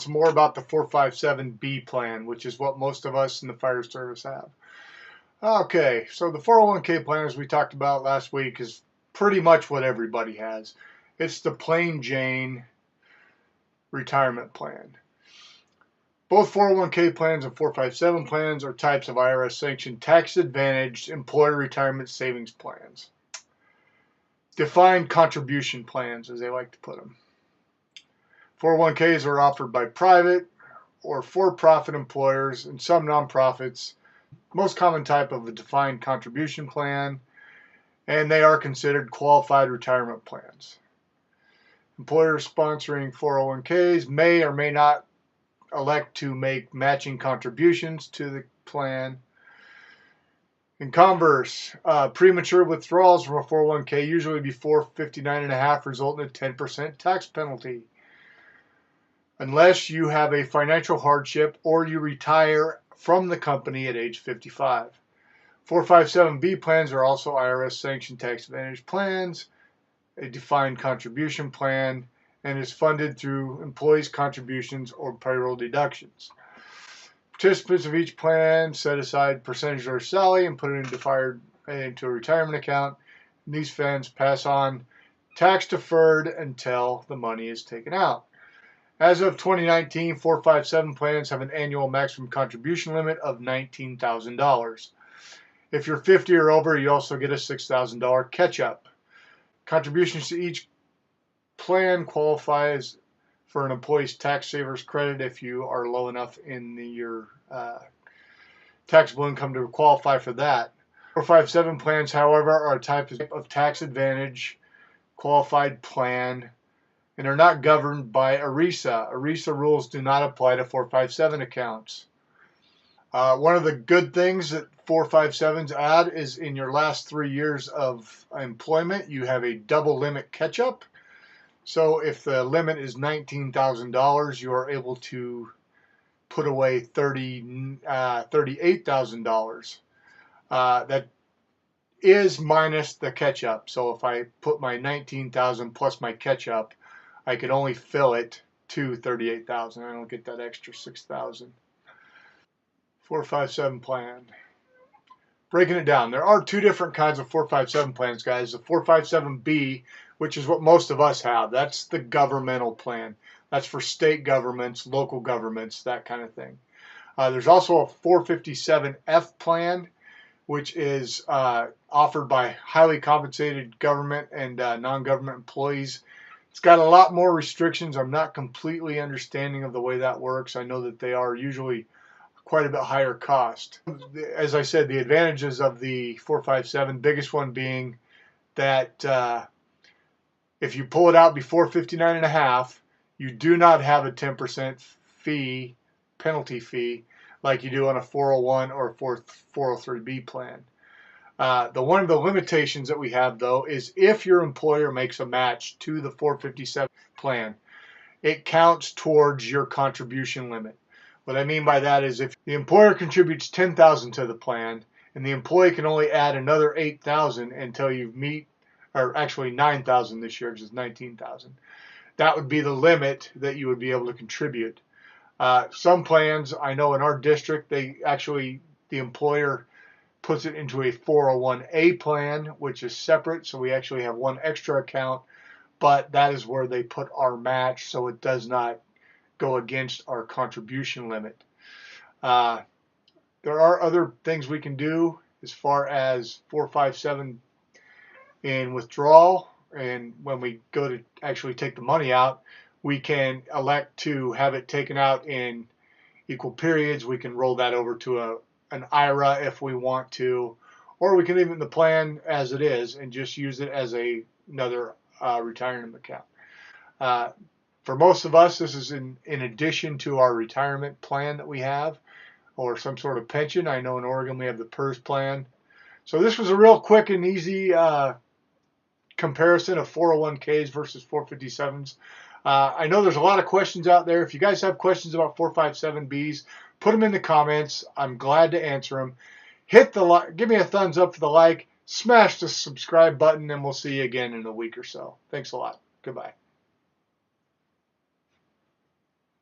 some more about the 457B plan, which is what most of us in the fire service have. Okay, so the 401k plan, as we talked about last week, is pretty much what everybody has. It's the plain Jane retirement plan. Both 401k plans and 457 plans are types of IRS-sanctioned tax-advantaged employer retirement savings plans. Defined contribution plans, as they like to put them. 401ks are offered by private or for-profit employers and some nonprofits. Most common type of a defined contribution plan, and they are considered qualified retirement plans. Employers sponsoring 401ks may or may not elect to make matching contributions to the plan. In converse, premature withdrawals from a 401k, usually before 59.5, result in a 10% tax penalty, unless you have a financial hardship or you retire from the company at age 55. 457B plans are also IRS-sanctioned tax advantage plans, a defined contribution plan, and is funded through employees' contributions or payroll deductions. Participants of each plan set aside a percentage of their salary and put it into a retirement account. And these funds pass on tax deferred until the money is taken out. As of 2019, 457 plans have an annual maximum contribution limit of $19,000. If you're 50 or over, you also get a $6,000 catch-up. Contributions to each plan qualifies for an employee's tax savers credit if you are low enough in your taxable income to qualify for that. 457 plans, however, are a type of tax advantage qualified plan and are not governed by ERISA. ERISA rules do not apply to 457 accounts. One of the good things that 457s add is in your last 3 years of employment, you have a double limit catch-up. So if the limit is $19,000, you are able to put away $38,000. That is minus the catch-up. So if I put my $19,000 plus my catch-up, I could only fill it to $38,000. I don't get that extra $6,000. 457 plan. Breaking it down, there are two different kinds of 457 plans, guys. The 457B, which is what most of us have, that's the governmental plan. That's for state governments, local governments, that kind of thing. There's also a 457F plan, which is offered by highly compensated government and non-government employees. It's got a lot more restrictions. I'm not completely understanding of the way that works. I know that they are usually quite a bit higher cost. As I said, the advantages of the 457, biggest one being that if you pull it out before 59.5, you do not have a 10% penalty fee like you do on a 401 or 403B plan. One of the limitations that we have, though, is if your employer makes a match to the 457 plan, it counts towards your contribution limit. What I mean by that is if the employer contributes $10,000 to the plan and the employee can only add another $8,000 until you meet, or actually $9,000 this year because it's $19,000. That would be the limit that you would be able to contribute. Some plans, I know in our district, the employer puts it into a 401A plan, which is separate, so we actually have one extra account, but that is where they put our match, so it does not go against our contribution limit. There are other things we can do as far as 457 in withdrawal, and when we go to actually take the money out, we can elect to have it taken out in equal periods. We can roll that over to an IRA if we want to, or we can leave it in the plan as it is and just use it as another retirement account. For most of us, this is in addition to our retirement plan that we have, or some sort of pension. I know in Oregon we have the PERS plan. So this was a real quick and easy comparison of 401ks versus 457s. I know there's a lot of questions out there. If you guys have questions about 457Bs, put them in the comments. I'm glad to answer them. Hit the like, give me a thumbs up for the like, smash the subscribe button, and we'll see you again in a week or so. Thanks a lot. Goodbye.